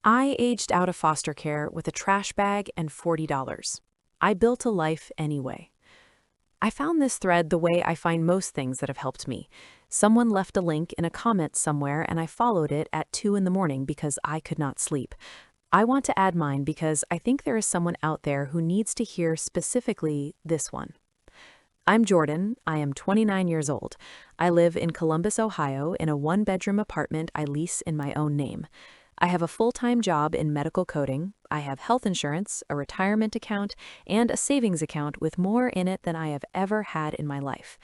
I aged out of foster care with a trash bag and $40. I built a life anyway. I found this thread the way I find most things that have helped me. Someone left a link in a comment somewhere and I followed it at 2 in the morning because I could not sleep. I want to add mine because I think there is someone out there who needs to hear specifically this one. I'm Jordan. I am 29 years old. I live in Columbus, Ohio, in a one-bedroom apartment I lease in my own name. I have a full-time job in medical coding. I have health insurance, a retirement account, and a savings account with more in it than I have ever had in my life.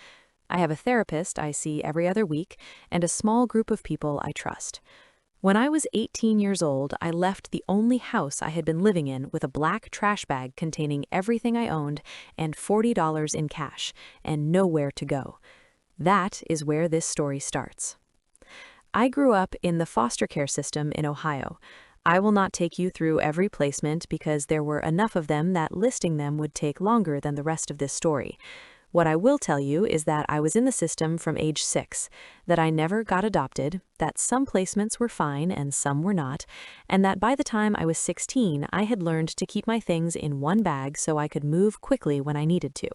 I have a therapist I see every other week and a small group of people I trust. When I was 18 years old, I left the only house I had been living in with a black trash bag containing everything I owned and $40 in cash, and nowhere to go. That is where this story starts. I grew up in the foster care system in Ohio. I will not take you through every placement because there were enough of them that listing them would take longer than the rest of this story. What I will tell you is that I was in the system from age 6, that I never got adopted, that some placements were fine and some were not, and that by the time I was 16, I had learned to keep my things in one bag so I could move quickly when I needed to.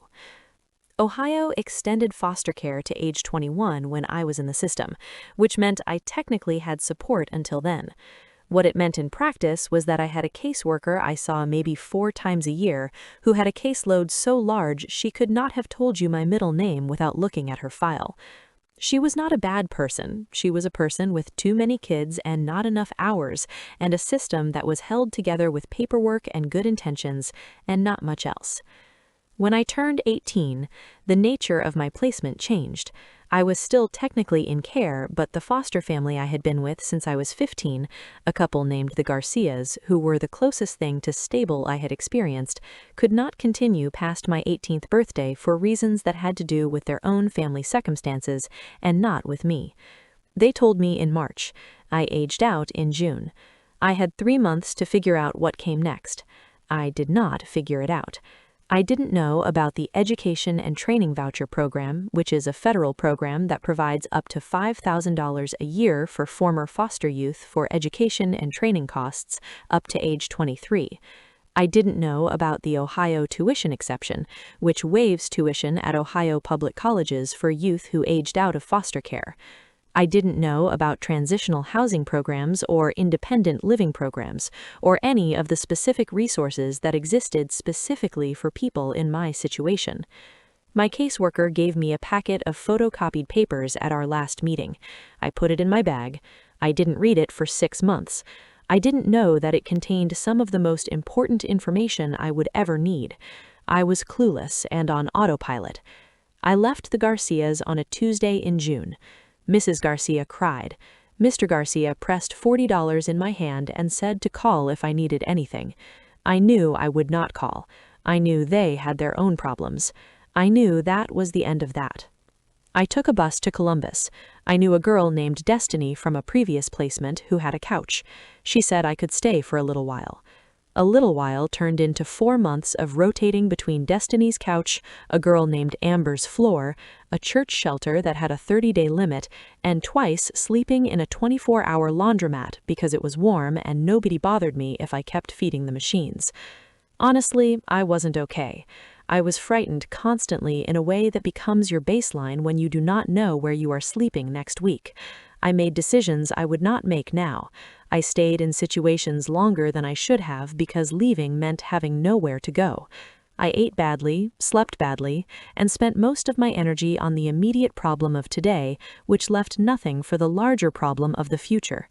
Ohio extended foster care to age 21 when I was in the system, which meant I technically had support until then. What it meant in practice was that I had a caseworker I saw maybe 4 times a year who had a caseload so large she could not have told you my middle name without looking at her file. She was not a bad person. She was a person with too many kids and not enough hours, and a system that was held together with paperwork and good intentions, and not much else. When I turned 18, the nature of my placement changed. I was still technically in care, but the foster family I had been with since I was 15, a couple named the Garcias, who were the closest thing to stable I had experienced, could not continue past my 18th birthday for reasons that had to do with their own family circumstances and not with me. They told me in March. I aged out in June. I had 3 months to figure out what came next. I did not figure it out. I didn't know about the Education and Training Voucher program, which is a federal program that provides up to $5,000 a year for former foster youth for education and training costs up to age 23. I didn't know about the Ohio tuition exception, which waives tuition at Ohio public colleges for youth who aged out of foster care. I didn't know about transitional housing programs or independent living programs, or any of the specific resources that existed specifically for people in my situation. My caseworker gave me a packet of photocopied papers at our last meeting. I put it in my bag. I didn't read it for 6 months. I didn't know that it contained some of the most important information I would ever need. I was clueless and on autopilot. I left the Garcias on a Tuesday in June. Mrs. Garcia cried. Mr. Garcia pressed $40 in my hand and said to call if I needed anything. I knew I would not call. I knew they had their own problems. I knew that was the end of that. I took a bus to Columbus. I knew a girl named Destiny from a previous placement who had a couch. She said I could stay for a little while. A little while turned into 4 months of rotating between Destiny's couch, a girl named Amber's floor, a church shelter that had a 30-day limit, and twice sleeping in a 24-hour laundromat because it was warm and nobody bothered me if I kept feeding the machines. Honestly, I wasn't okay. I was frightened constantly in a way that becomes your baseline when you do not know where you are sleeping next week. I made decisions I would not make now. I stayed in situations longer than I should have because leaving meant having nowhere to go. I ate badly, slept badly, and spent most of my energy on the immediate problem of today, which left nothing for the larger problem of the future.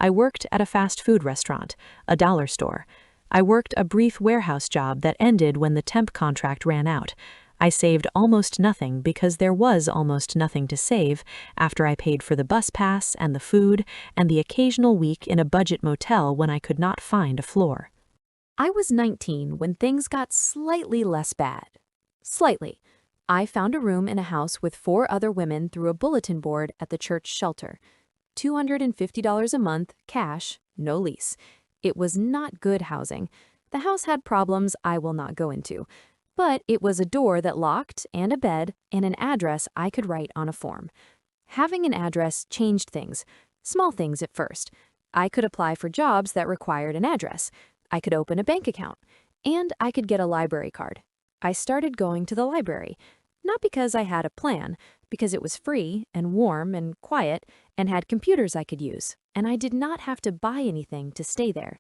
I worked at a fast food restaurant, a dollar store. I worked a brief warehouse job that ended when the temp contract ran out. I saved almost nothing because there was almost nothing to save after I paid for the bus pass and the food and the occasional week in a budget motel when I could not find a floor. I was 19 when things got slightly less bad. Slightly. I found a room in a house with 4 other women through a bulletin board at the church shelter. $250 a month, cash, no lease. It was not good housing. The house had problems I will not go into. But it was a door that locked and a bed and an address I could write on a form. Having an address changed things, small things at first. I could apply for jobs that required an address. I could open a bank account. And I could get a library card. I started going to the library, not because I had a plan, because it was free and warm and quiet and had computers I could use, and I did not have to buy anything to stay there.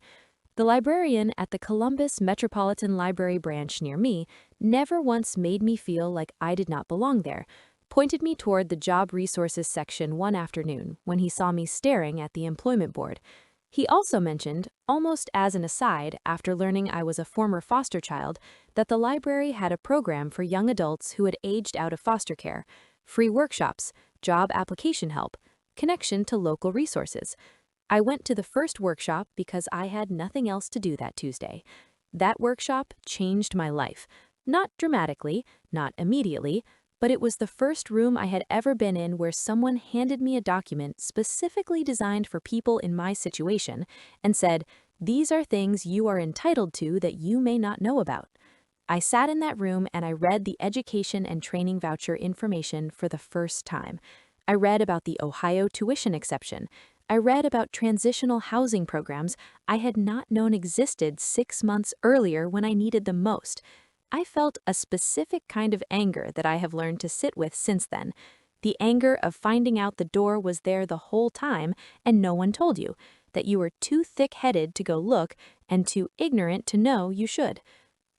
The librarian at the Columbus Metropolitan Library branch near me never once made me feel like I did not belong there, pointed me toward the job resources section one afternoon when he saw me staring at the employment board. He also mentioned, almost as an aside after learning I was a former foster child, that the library had a program for young adults who had aged out of foster care, free workshops, job application help, connection to local resources. I went to the first workshop because I had nothing else to do that Tuesday. That workshop changed my life. Not dramatically, not immediately, but it was the first room I had ever been in where someone handed me a document specifically designed for people in my situation and said, "These are things you are entitled to that you may not know about." I sat in that room and I read the Education and Training Voucher information for the first time. I read about the Ohio tuition exception. I read about transitional housing programs I had not known existed 6 months earlier when I needed them most. I felt a specific kind of anger that I have learned to sit with since then. The anger of finding out the door was there the whole time and no one told you, that you were too thick-headed to go look and too ignorant to know you should.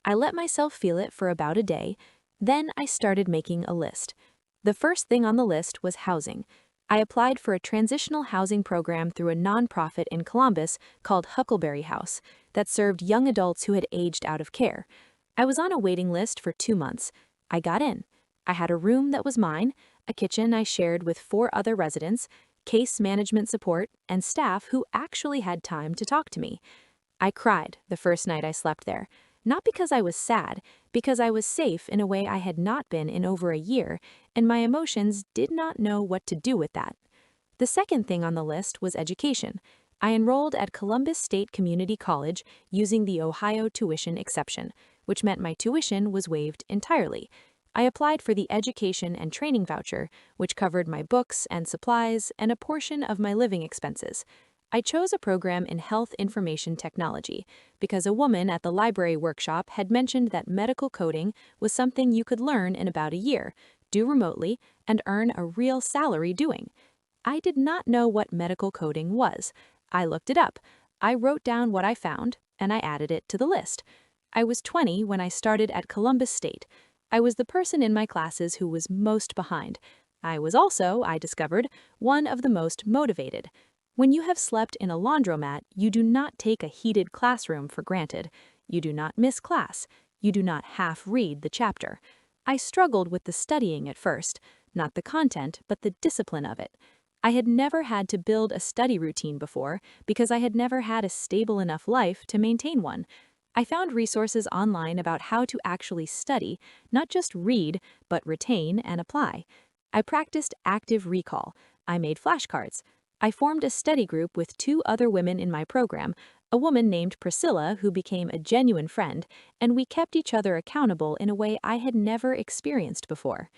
I let myself feel it for about a day, then I started making a list. The first thing on the list was housing. I applied for a transitional housing program through a nonprofit in Columbus called Huckleberry House that served young adults who had aged out of care. I was on a waiting list for 2 months. I got in. I had a room that was mine, a kitchen I shared with 4 other residents, case management support, and staff who actually had time to talk to me. I cried the first night I slept there, not because I was sad, because I was safe in a way I had not been in over a year, and my emotions did not know what to do with that. The second thing on the list was education. I enrolled at Columbus State Community College using the Ohio tuition exception, which meant my tuition was waived entirely. I applied for the Education and Training Voucher, which covered my books and supplies and a portion of my living expenses. I chose a program in health information technology because a woman at the library workshop had mentioned that medical coding was something you could learn in about a year, do remotely, and earn a real salary doing. I did not know what medical coding was. I looked it up. I wrote down what I found, and I added it to the list. I was 20 when I started at Columbus State. I was the person in my classes who was most behind. I was also, I discovered, one of the most motivated. When you have slept in a laundromat, you do not take a heated classroom for granted. You do not miss class. You do not half read the chapter. I struggled with the studying at first, not the content, but the discipline of it. I had never had to build a study routine before because I had never had a stable enough life to maintain one. I found resources online about how to actually study, not just read, but retain and apply. I practiced active recall. I made flashcards. I formed a study group with 2 other women in my program, a woman named Priscilla who became a genuine friend, and we kept each other accountable in a way I had never experienced before.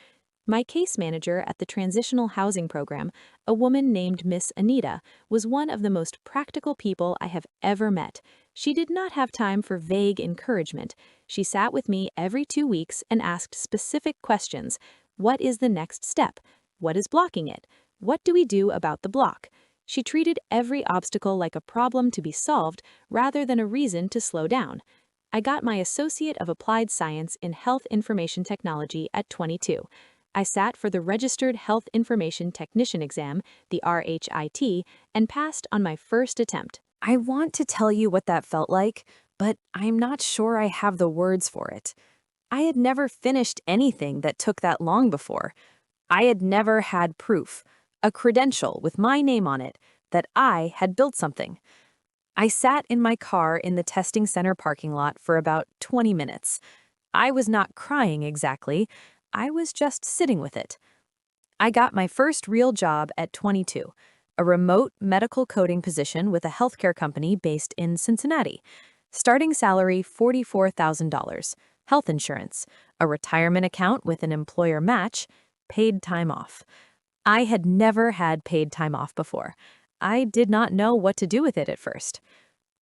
My case manager at the transitional housing program, a woman named Miss Anita, was one of the most practical people I have ever met. She did not have time for vague encouragement. She sat with me every 2 weeks and asked specific questions. What is the next step? What is blocking it? What do we do about the block? She treated every obstacle like a problem to be solved rather than a reason to slow down. I got my Associate of Applied Science in Health Information Technology at 22. I sat for the Registered Health Information Technician exam, the RHIT, and passed on my first attempt. I want to tell you what that felt like, but I'm not sure I have the words for it. I had never finished anything that took that long before. I had never had proof, a credential with my name on it, that I had built something. I sat in my car in the testing center parking lot for about 20 minutes. I was not crying exactly. I was just sitting with it. I got my first real job at 22, a remote medical coding position with a healthcare company based in Cincinnati. Starting salary $44,000, health insurance, a retirement account with an employer match, paid time off. I had never had paid time off before. I did not know what to do with it at first.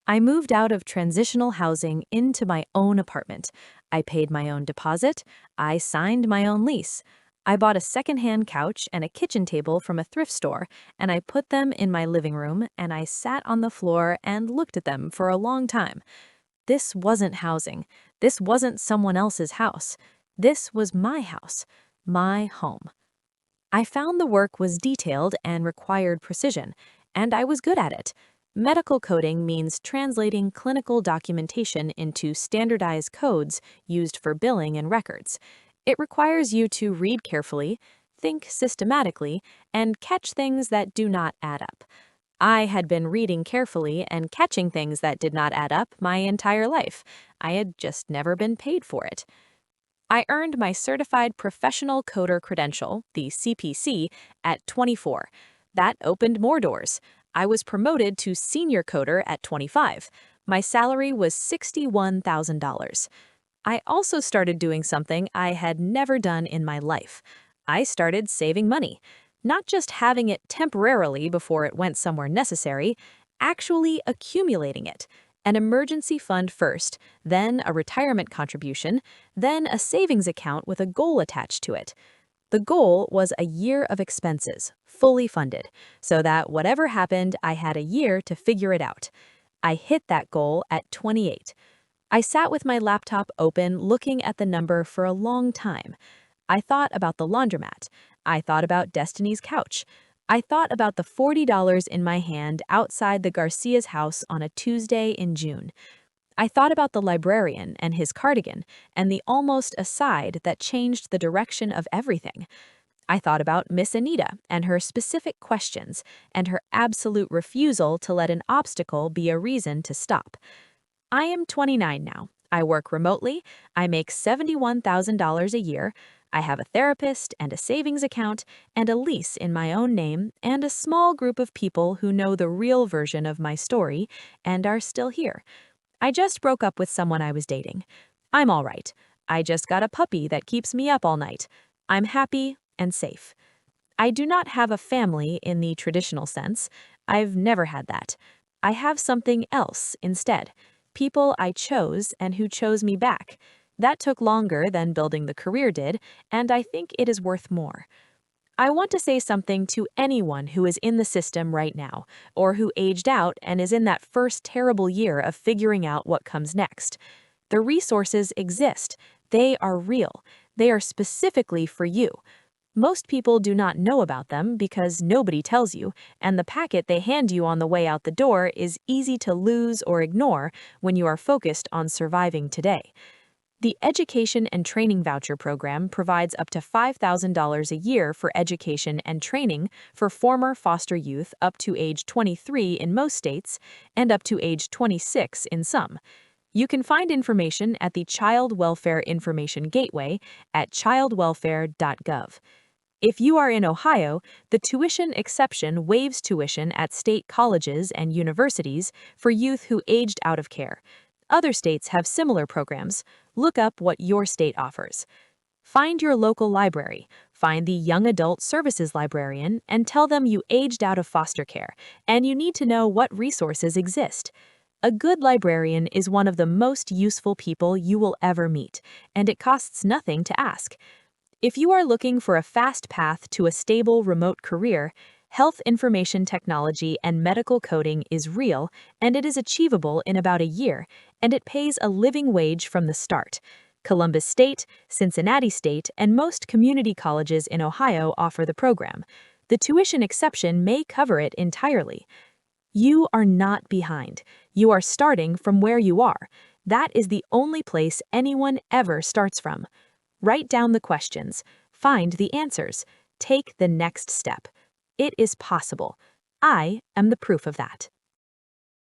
I moved out of transitional housing into my own apartment. I paid my own deposit. I signed my own lease. I bought a secondhand couch and a kitchen table from a thrift store, and I put them in my living room, and I sat on the floor and looked at them for a long time. This wasn't housing. This wasn't someone else's house. This was my house, my home. I found the work was detailed and required precision, and I was good at it. Medical coding means translating clinical documentation into standardized codes used for billing and records. It requires you to read carefully, think systematically, and catch things that do not add up. I had been reading carefully and catching things that did not add up my entire life. I had just never been paid for it. I earned my Certified Professional Coder credential, the CPC, at 24. That opened more doors. I was promoted to Senior Coder at 25. My salary was $61,000. I also started doing something I had never done in my life. I started saving money. Not just having it temporarily before it went somewhere necessary, actually accumulating it. An emergency fund first, then a retirement contribution, then a savings account with a goal attached to it. The goal was a year of expenses, fully funded, so that whatever happened, I had a year to figure it out. I hit that goal at 28. I sat with my laptop open, looking at the number for a long time. I thought about the laundromat. I thought about Destiny's couch. I thought about the $40 in my hand outside the Garcia's house on a Tuesday in June. I thought about the librarian and his cardigan and the almost aside that changed the direction of everything. I thought about Miss Anita and her specific questions and her absolute refusal to let an obstacle be a reason to stop. I am 29 now. I work remotely. I make $71,000 a year. I have a therapist and a savings account and a lease in my own name and a small group of people who know the real version of my story and are still here. I just broke up with someone I was dating. I'm all right. I just got a puppy that keeps me up all night. I'm happy and safe. I do not have a family in the traditional sense. I've never had that. I have something else instead. People I chose and who chose me back. That took longer than building the career did, and I think it is worth more. I want to say something to anyone who is in the system right now, or who aged out and is in that first terrible year of figuring out what comes next. The resources exist. They are real. They are specifically for you. Most people do not know about them because nobody tells you, and the packet they hand you on the way out the door is easy to lose or ignore when you are focused on surviving today. The Education and Training Voucher program provides up to $5,000 a year for education and training for former foster youth up to age 23 in most states and up to age 26 in some. You can find information at the Child Welfare Information Gateway at childwelfare.gov. If you are in Ohio, the tuition exception waives tuition at state colleges and universities for youth who aged out of care. Other states have similar programs. Look up what your state offers. Find your local library, find the Young Adult Services librarian, and tell them you aged out of foster care, and you need to know what resources exist. A good librarian is one of the most useful people you will ever meet, and it costs nothing to ask. If you are looking for a fast path to a stable remote career, health information technology and medical coding is real, and it is achievable in about a year, and it pays a living wage from the start. Columbus State, Cincinnati State, and most community colleges in Ohio offer the program. The tuition exception may cover it entirely. You are not behind. You are starting from where you are. That is the only place anyone ever starts from. Write down the questions. Find the answers. Take the next step. It is possible. I am the proof of that.